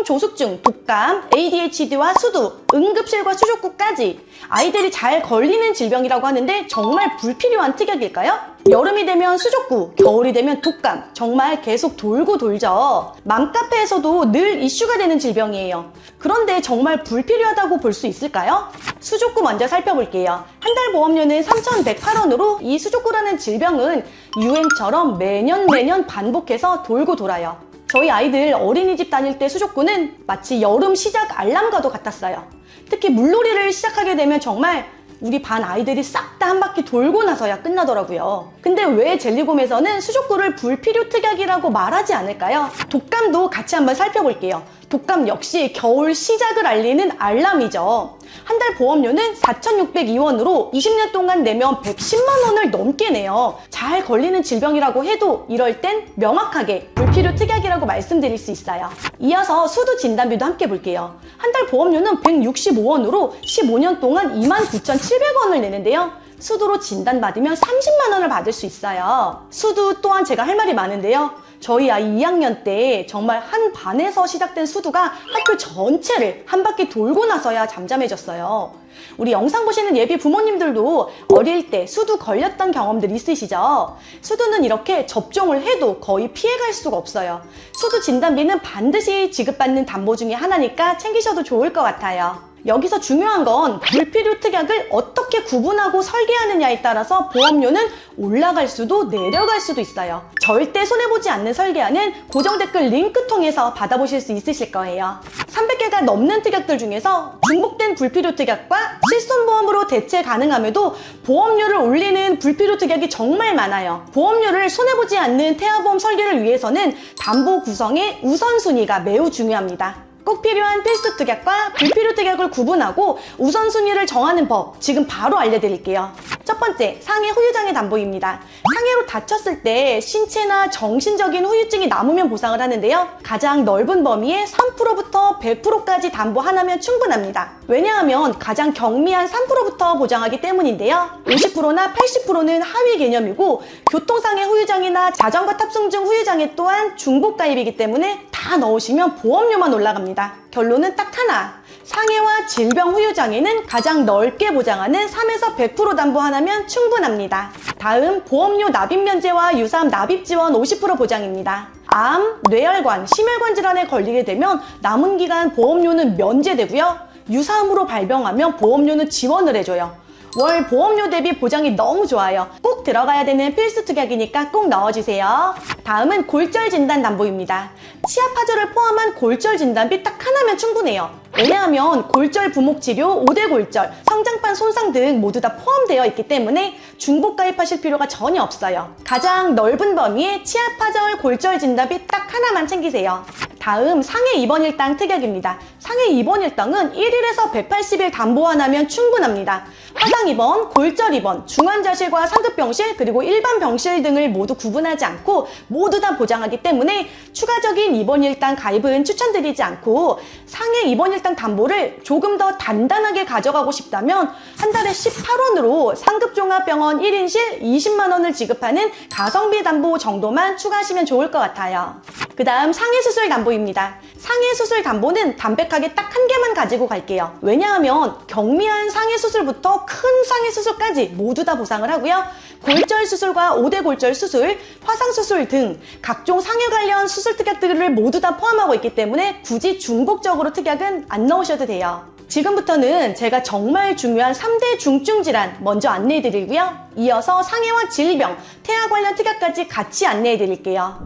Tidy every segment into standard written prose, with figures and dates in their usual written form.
조숙증, 독감, ADHD와 수두, 응급실과 수족구까지 아이들이 잘 걸리는 질병이라고 하는데 정말 불필요한 특약일까요? 여름이 되면 수족구, 겨울이 되면 독감, 정말 계속 돌고 돌죠. 맘카페에서도 늘 이슈가 되는 질병이에요. 그런데 정말 불필요하다고 볼 수 있을까요? 수족구 먼저 살펴볼게요. 한 달 보험료는 3,108원으로 이 수족구라는 질병은 유행처럼 매년 반복해서 돌고 돌아요. 저희 아이들 어린이집 다닐 때 수족구는 마치 여름 시작 알람과도 같았어요. 특히 물놀이를 시작하게 되면 정말 우리 반 아이들이 싹 다 한 바퀴 돌고 나서야 끝나더라고요. 근데 왜 젤리곰에서는 수족구를 불필요 특약이라고 말하지 않을까요? 독감도 같이 한번 살펴볼게요. 독감 역시 겨울 시작을 알리는 알람이죠. 한 달 보험료는 4,602원으로 20년 동안 내면 110만 원을 넘게 내요. 잘 걸리는 질병이라고 해도 이럴 땐 명확하게 불필요 특약이라고 말씀드릴 수 있어요. 이어서 수두 진단비도 함께 볼게요. 한 달 보험료는 165원으로 15년 동안 29,700원을 내는데요. 수두로 진단받으면 30만 원을 받을 수 있어요. 수두 또한 제가 할 말이 많은데요. 저희 아이 2학년 때 정말 한 반에서 시작된 수두가 학교 전체를 한 바퀴 돌고 나서야 잠잠해졌어요. 우리 영상 보시는 예비 부모님들도 어릴 때 수두 걸렸던 경험들 있으시죠? 수두는 이렇게 접종을 해도 거의 피해갈 수가 없어요. 수두 진단비는 반드시 지급받는 담보 중에 하나니까 챙기셔도 좋을 것 같아요. 여기서 중요한 건 불필요 특약을 어떻게 구분하고 설계하느냐에 따라서 보험료는 올라갈 수도 내려갈 수도 있어요. 절대 손해보지 않는 설계안은 고정 댓글 링크 통해서 받아보실 수 있으실 거예요. 300개가 넘는 특약들 중에서 중복된 불필요 특약과 실손보험으로 대체 가능함에도 보험료를 올리는 불필요 특약이 정말 많아요. 보험료를 손해보지 않는 태아보험 설계를 위해서는 담보 구성의 우선순위가 매우 중요합니다. 꼭 필요한 필수 특약과 불필요 특약을 구분하고 우선순위를 정하는 법 지금 바로 알려드릴게요. 첫 번째, 상해 후유장애 담보입니다. 상해로 다쳤을 때 신체나 정신적인 후유증이 남으면 보상을 하는데요. 가장 넓은 범위의 3%부터 100%까지 담보 하나면 충분합니다. 왜냐하면 가장 경미한 3%부터 보장하기 때문인데요. 50%나 80%는 하위 개념이고 교통상해 후유장애나 자전거 탑승 중 후유장애 또한 중복 가입이기 때문에 다 넣으시면 보험료만 올라갑니다. 결론은 딱 하나. 상해와 질병 후유장애는 가장 넓게 보장하는 3에서 100% 담보 하나면 충분합니다. 다음, 보험료 납입 면제와 유사암 납입 지원 50% 보장입니다. 암, 뇌혈관, 심혈관 질환에 걸리게 되면 남은 기간 보험료는 면제되고요. 유사암으로 발병하면 보험료는 지원을 해줘요. 월 보험료 대비 보장이 너무 좋아요. 꼭 들어가야 되는 필수 특약이니까 꼭 넣어주세요. 다음은 골절 진단 담보입니다. 치아 파절을 포함한 골절 진단비 딱 하나면 충분해요. 왜냐하면 골절 부목 치료, 5대 골절, 성장판 손상 등 모두 다 포함되어 있기 때문에 중복 가입하실 필요가 전혀 없어요. 가장 넓은 범위의 치아 파절 골절 진단비 딱 하나만 챙기세요. 다음, 상해 입원 일당 특약입니다. 상해 입원 일당은 1일에서 180일 담보 하나면 충분합니다. 화상 입원, 골절 입원, 중환자실과 상급 병실, 그리고 일반 병실 등을 모두 구분하지 않고 모두 다 보장하기 때문에 추가적인 입원 일당 가입은 추천드리지 않고 상해 입원 일당 담보를 조금 더 단단하게 가져가고 싶다면 한 달에 18원으로 상급 종합병원 1인실 20만 원을 지급하는 가성비 담보 정도만 추가하시면 좋을 것 같아요. 그 다음, 상해 수술 담보입니다. 상해 수술 담보는 담백하게 딱 한 개만 가지고 갈게요. 왜냐하면 경미한 상해 수술부터 큰 상해 수술까지 모두 다 보상을 하고요. 골절 수술과 5대 골절 수술, 화상 수술 등 각종 상해 관련 수술 특약들을 모두 다 포함하고 있기 때문에 굳이 중복적으로 특약은 안 넣으셔도 돼요. 지금부터는 제가 정말 중요한 3대 중증 질환 먼저 안내해 드리고요. 이어서 상해와 질병, 태아 관련 특약까지 같이 안내해 드릴게요.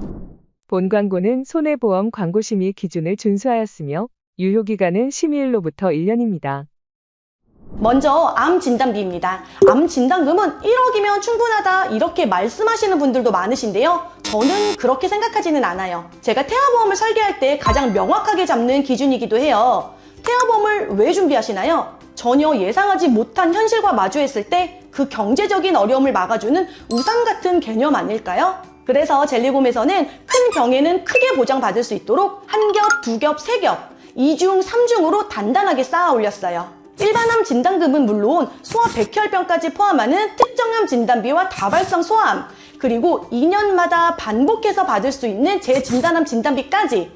본 광고는 손해보험 광고심의 기준을 준수하였으며 유효기간은 심의일로부터 1년입니다. 먼저 암 진단비입니다. 암 진단금은 1억이면 충분하다 이렇게 말씀하시는 분들도 많으신데요. 저는 그렇게 생각하지는 않아요. 제가 태아보험을 설계할 때 가장 명확하게 잡는 기준이기도 해요. 태아보험을 왜 준비하시나요? 전혀 예상하지 못한 현실과 마주했을 때 그 경제적인 어려움을 막아주는 우산 같은 개념 아닐까요? 그래서 젤리곰에서는 큰 병에는 크게 보장받을 수 있도록 한 겹, 두 겹, 세 겹, 2중, 3중으로 단단하게 쌓아 올렸어요. 일반암 진단금은 물론 소아 백혈병까지 포함하는 특정암 진단비와 다발성 소아암, 그리고 2년마다 반복해서 받을 수 있는 재진단암 진단비까지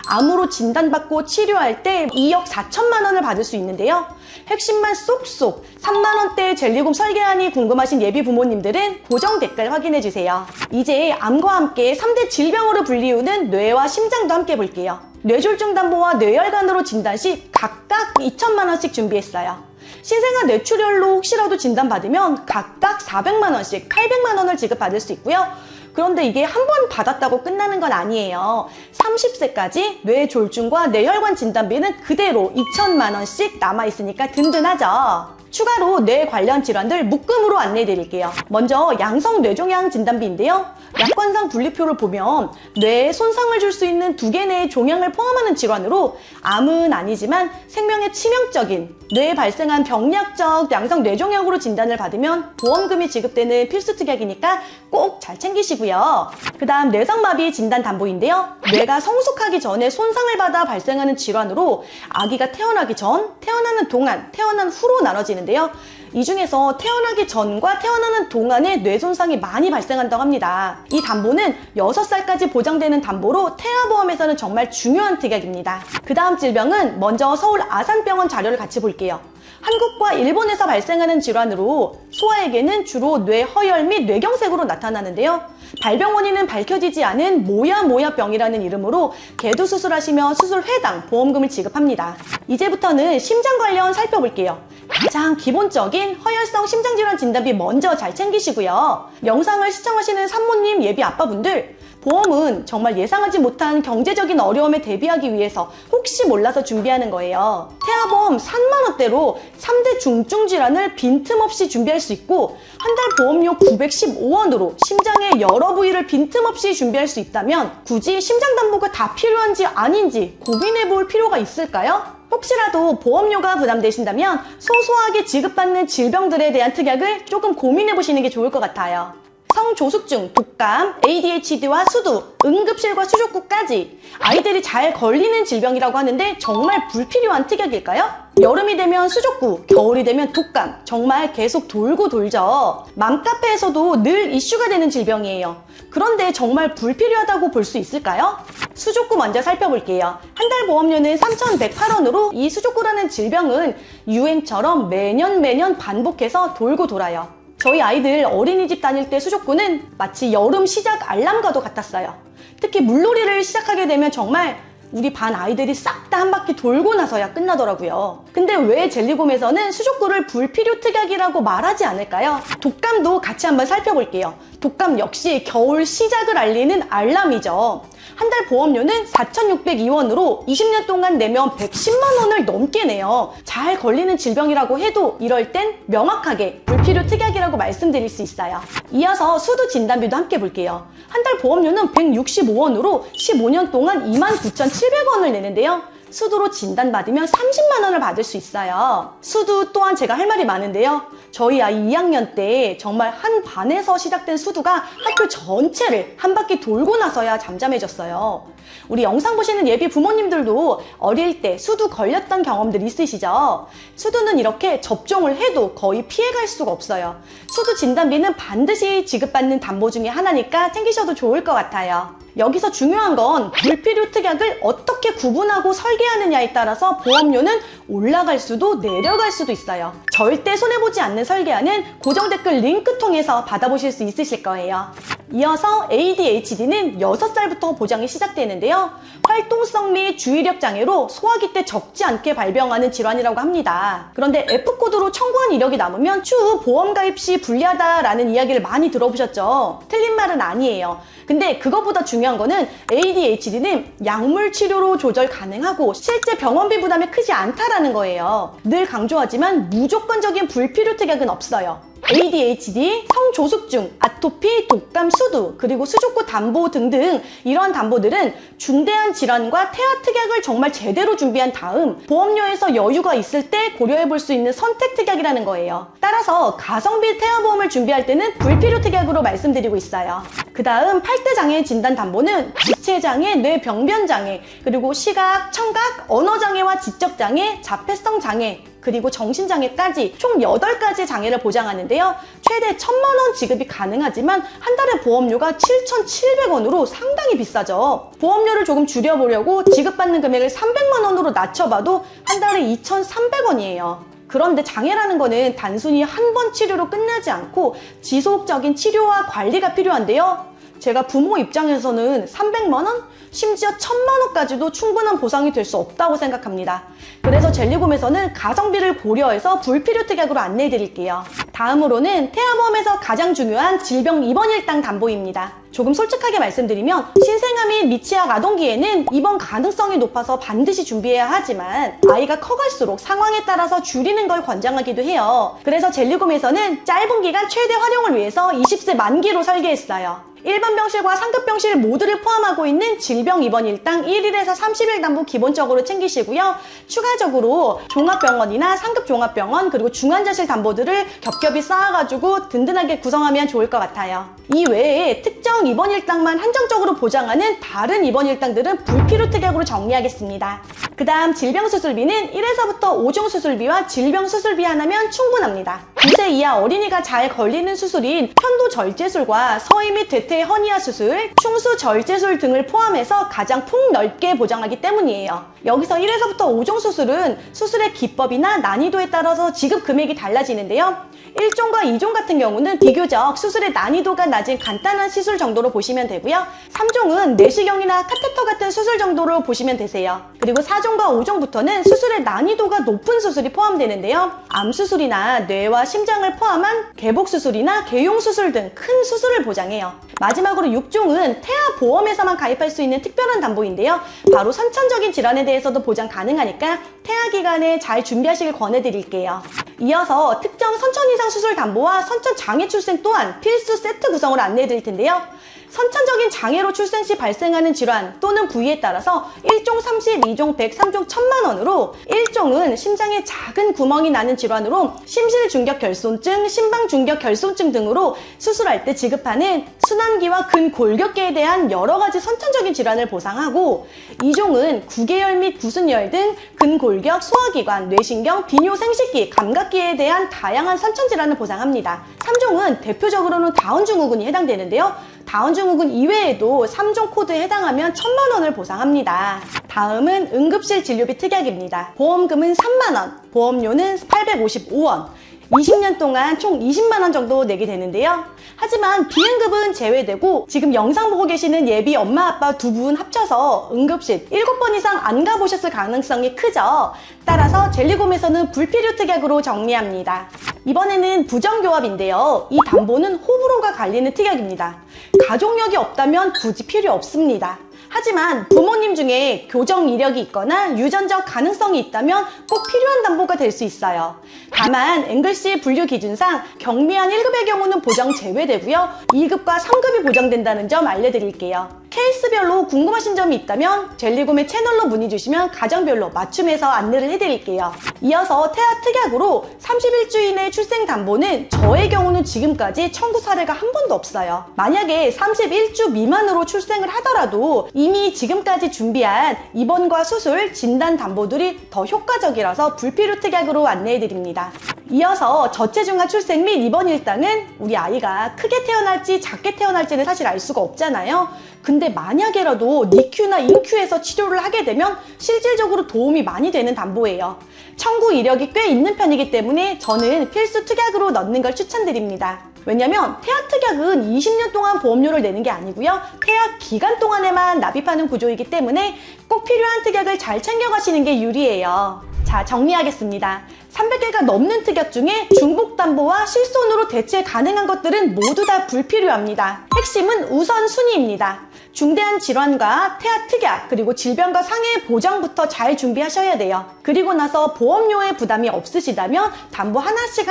암으로 진단받고 치료할 때 2억 4천만 원을 받을 수 있는데요. 핵심만 쏙쏙 3만 원대의 젤리곰 설계안이 궁금하신 예비 부모님들은 고정 댓글 확인해주세요. 이제 암과 함께 3대 질병으로 불리우는 뇌와 심장도 함께 볼게요. 뇌졸중 담보와 뇌혈관으로 진단 시 각각 2천만 원씩 준비했어요. 신생아 뇌출혈로 혹시라도 진단받으면 각각 400만 원씩 800만 원을 지급받을 수 있고요. 그런데 이게 한 번 받았다고 끝나는 건 아니에요. 30세까지 뇌졸중과 뇌혈관 진단비는 그대로 2천만 원씩 남아있으니까 든든하죠. 추가로 뇌 관련 질환들 묶음으로 안내해 드릴게요. 먼저 양성 뇌종양 진단비인데요. 약관상 분리표를 보면 뇌에 손상을 줄 수 있는 2개 내의 종양을 포함하는 질환으로 암은 아니지만 생명에 치명적인 뇌에 발생한 병리학적 양성 뇌종양으로 진단을 받으면 보험금이 지급되는 필수 특약이니까 꼭 잘 챙기시고요. 그 다음 뇌성마비 진단 담보인데요. 뇌가 성숙하기 전에 손상을 받아 발생하는 질환으로 아기가 태어나기 전, 태어나는 동안, 태어난 후로 나눠지는데요. 이 중에서 태어나기 전과 태어나는 동안에 뇌 손상이 많이 발생한다고 합니다. 이 담보는 6살까지 보장되는 담보로 태아보험에서는 정말 중요한 특약입니다. 그 다음 질병은 먼저 서울 아산병원 자료를 같이 볼게요. 한국과 일본에서 발생하는 질환으로 소아에게는 주로 뇌허열 및 뇌경색으로 나타나는데요. 발병 원인은 밝혀지지 않은 모야모야병이라는 이름으로 개두 수술하시며 수술 회당 보험금을 지급합니다. 이제부터는 심장 관련 살펴볼게요. 가장 기본적인 허혈성 심장질환 진단비 먼저 잘 챙기시고요. 영상을 시청하시는 산모님 예비 아빠분들, 보험은 정말 예상하지 못한 경제적인 어려움에 대비하기 위해서 혹시 몰라서 준비하는 거예요. 태아보험 3만 원대로 3대 중증질환을 빈틈없이 준비할 수 있고 한 달 보험료 915원으로 심장의 여러 부위를 빈틈없이 준비할 수 있다면 굳이 심장담보가 다 필요한지 아닌지 고민해 볼 필요가 있을까요? 혹시라도 보험료가 부담되신다면 소소하게 지급받는 질병들에 대한 특약을 조금 고민해 보시는 게 좋을 것 같아요. 성조숙증, 독감, ADHD와 수두, 응급실과 수족구까지 아이들이 잘 걸리는 질병이라고 하는데 정말 불필요한 특약일까요? 여름이 되면 수족구, 겨울이 되면 독감, 정말 계속 돌고 돌죠. 맘카페에서도 늘 이슈가 되는 질병이에요. 그런데 정말 불필요하다고 볼 수 있을까요? 수족구 먼저 살펴볼게요. 한 달 보험료는 3,108원으로 이 수족구라는 질병은 유행처럼 매년 반복해서 돌고 돌아요. 저희 아이들 어린이집 다닐 때 수족구는 마치 여름 시작 알람과도 같았어요. 특히 물놀이를 시작하게 되면 정말 우리 반 아이들이 싹 다 한 바퀴 돌고 나서야 끝나더라고요. 근데 왜 젤리곰에서는 수족구를 불필요 특약이라고 말하지 않을까요? 독감도 같이 한번 살펴볼게요. 독감 역시 겨울 시작을 알리는 알람이죠. 한 달 보험료는 4,602원으로 20년 동안 내면 110만 원을 넘게 내요. 잘 걸리는 질병이라고 해도 이럴 땐 명확하게 불필요 특약이라고 말씀드릴 수 있어요. 이어서 수두 진단비도 함께 볼게요. 한 달 보험료는 165원으로 15년 동안 29,700원을 내는데요. 수두로 진단받으면 30만 원을 받을 수 있어요. 수두 또한 제가 할 말이 많은데요. 저희 아이 2학년 때 정말 한 반에서 시작된 수두가 학교 전체를 한 바퀴 돌고 나서야 잠잠해졌어요. 우리 영상 보시는 예비 부모님들도 어릴 때 수두 걸렸던 경험들 있으시죠? 수두는 이렇게 접종을 해도 거의 피해갈 수가 없어요. 수두 진단비는 반드시 지급받는 담보 중에 하나니까 챙기셔도 좋을 것 같아요. 여기서 중요한 건 불필요 특약을 어떻게 구분하고 설계하느냐에 따라서 보험료는 올라갈 수도 내려갈 수도 있어요. 절대 손해보지 않는 설계안은 고정 댓글 링크 통해서 받아보실 수 있으실 거예요. 이어서 ADHD는 6살부터 보장이 시작되는데요. 활동성 및 주의력 장애로 소화기 때 적지 않게 발병하는 질환이라고 합니다. 그런데 F코드로 청구한 이력이 남으면 추후 보험 가입 시 불리하다라는 이야기를 많이 들어보셨죠? 틀린 말은 아니에요. 근데 그것보다 중요한 거는 ADHD는 약물 치료로 조절 가능하고 실제 병원비 부담이 크지 않다라는 거예요. 늘 강조하지만 무조건적인 불필요 특약은 없어요. ADHD, 성조숙증, 아토피, 독감, 수두, 그리고 수족구 담보 등등 이러한 담보들은 중대한 질환과 태아 특약을 정말 제대로 준비한 다음 보험료에서 여유가 있을 때 고려해 볼 수 있는 선택 특약이라는 거예요. 따라서 가성비 태아보험을 준비할 때는 불필요 특약으로 말씀드리고 있어요. 그 다음 8대 장애 진단 담보는 지체장애, 뇌병변장애, 그리고 시각, 청각, 언어장애와 지적장애, 자폐성 장애 그리고 정신장애까지 총 8가지 장애를 보장하는데요. 최대 1,000만 원 지급이 가능하지만 한 달에 보험료가 7,700원으로 상당히 비싸죠. 보험료를 조금 줄여보려고 지급받는 금액을 300만 원으로 낮춰봐도 한 달에 2,300원이에요. 그런데 장애라는 거는 단순히 한 번 치료로 끝나지 않고 지속적인 치료와 관리가 필요한데요. 제가 부모 입장에서는 300만 원? 심지어 1,000만 원까지도 충분한 보상이 될 수 없다고 생각합니다. 그래서 젤리곰에서는 가성비를 고려해서 불필요 특약으로 안내해 드릴게요. 다음으로는 태아보험에서 가장 중요한 질병 입원 일당 담보입니다. 조금 솔직하게 말씀드리면 신생아 및 미취학 아동기에는 입원 가능성이 높아서 반드시 준비해야 하지만 아이가 커갈수록 상황에 따라서 줄이는 걸 권장하기도 해요. 그래서 젤리곰에서는 짧은 기간 최대 활용을 위해서 20세 만기로 설계했어요. 일반 병실과 상급 병실 모두를 포함하고 있는 질병 입원 일당 1일에서 30일 담보 기본적으로 챙기시고요. 추가적으로 종합병원이나 상급 종합병원 그리고 중환자실 담보들을 겹겹이 쌓아가지고 든든하게 구성하면 좋을 것 같아요. 이 외에 특정 입원 일당만 한정적으로 보장하는 다른 입원 일당들은 불필요 특약으로 정리하겠습니다. 그 다음 질병수술비는 1에서부터 5종 수술비와 질병수술비 하나면 충분합니다. 9세 이하 어린이가 잘 걸리는 수술인 편도절제술과 서희 및 대퇴 허니아 수술, 충수절제술 등을 포함해서 가장 폭넓게 보장하기 때문이에요. 여기서 1에서부터 5종 수술은 수술의 기법이나 난이도에 따라서 지급 금액이 달라지는데요. 1종과 2종 같은 경우는 비교적 수술의 난이도가 낮은 간단한 시술 정도로 보시면 되고요. 3종은 내시경이나 카테터 같은 수술 정도로 보시면 되세요. 그리고 4종과 5종부터는 수술의 난이도가 높은 수술이 포함되는데요. 암수술이나 뇌와 심장을 포함한 개복수술이나 개용수술 등 큰 수술을 보장해요. 마지막으로 6종은 태아보험에서만 가입할 수 있는 특별한 담보인데요. 바로 선천적인 질환에 대해서도 보장 가능하니까 태아 기간에 잘 준비하시길 권해드릴게요. 이어서 특정 선천 이상 수술 담보와 선천 장애 출생 또한 필수 세트 구성을 안내해드릴 텐데요. 선천적인 장애로 출생 시 발생하는 질환 또는 부위에 따라서 1종 30, 2종 100, 3종 1,000만 원으로 1종은 심장에 작은 구멍이 나는 질환으로 심실중격결손증, 심방중격결손증 등으로 수술할 때 지급하는 순환기와 근골격계에 대한 여러 가지 선천적인 질환을 보상하고 2종은 구개열 및 구순열 등 근골격, 소화기관, 뇌신경, 비뇨 생식기, 감각기에 대한 다양한 선천질환을 보상합니다. 3종은 대표적으로는 다운증후군이 해당되는데요. 다운증후군 이외에도 3종 코드에 해당하면 1,000만 원을 보상합니다. 다음은 응급실 진료비 특약입니다. 보험금은 3만 원, 보험료는 855원. 20년 동안 총 20만 원 정도 내게 되는데요. 하지만 비응급은 제외되고 지금 영상 보고 계시는 예비 엄마 아빠 두 분 합쳐서 응급실 7번 이상 안 가보셨을 가능성이 크죠. 따라서 젤리곰에서는 불필요 특약으로 정리합니다. 이번에는 부정교합인데요. 이 담보는 호불호가 갈리는 특약입니다. 가족력이 없다면 굳이 필요 없습니다. 하지만 부모님 중에 교정 이력이 있거나 유전적 가능성이 있다면 꼭 필요한 담보가 될 수 있어요. 다만 앵글씨 분류 기준상 경미한 1급의 경우는 보장 제외되고요. 2급과 3급이 보장된다는 점 알려드릴게요. 케이스별로 궁금하신 점이 있다면 젤리곰의 채널로 문의 주시면 가정별로 맞춤해서 안내를 해드릴게요. 이어서 태아 특약으로 31주 이내 출생 담보는 저의 경우는 지금까지 청구 사례가 한 번도 없어요. 만약에 31주 미만으로 출생을 하더라도 이미 지금까지 준비한 입원과 수술, 진단 담보들이 더 효과적이라서 불필요 특약으로 안내해드립니다. 이어서 저체중아 출생 및 입원 일당은 우리 아이가 크게 태어날지 작게 태어날지는 사실 알 수가 없잖아요. 근데 만약에라도 니큐나 인큐에서 치료를 하게 되면 실질적으로 도움이 많이 되는 담보예요. 청구 이력이 꽤 있는 편이기 때문에 저는 필수 특약으로 넣는 걸 추천드립니다. 왜냐면 태아 특약은 20년 동안 보험료를 내는 게 아니고요. 태아 기간 동안에만 납입하는 구조이기 때문에 꼭 필요한 특약을 잘 챙겨가시는 게 유리해요. 자, 정리하겠습니다. 300개가 넘는 특약 중에 중복담보와 실손으로 대체 가능한 것들은 모두 다 불필요합니다. 핵심은 우선순위입니다. 중대한 질환과 태아 특약, 그리고 질병과 상해 보장부터 잘 준비하셔야 돼요. 그리고 나서 보험료의 부담이 없으시다면 담보 하나씩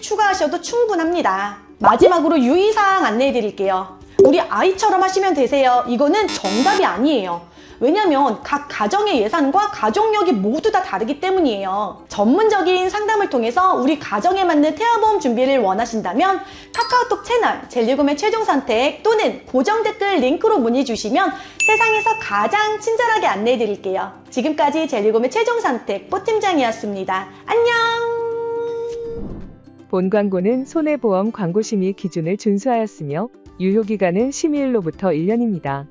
추가하셔도 충분합니다. 마지막으로 유의사항 안내해 드릴게요. 우리 아이처럼 하시면 되세요. 이거는 정답이 아니에요. 왜냐면 각 가정의 예산과 가족력이 모두 다 다르기 때문이에요. 전문적인 상담을 통해서 우리 가정에 맞는 태아보험 준비를 원하신다면 카카오톡 채널 젤리곰의 최종 선택 또는 고정 댓글 링크로 문의 주시면 세상에서 가장 친절하게 안내해 드릴게요. 지금까지 젤리곰의 최종 선택 뽀팀장이었습니다. 안녕! 본 광고는 손해보험 광고심의 기준을 준수하였으며 유효기간은 심의일로부터 1년입니다.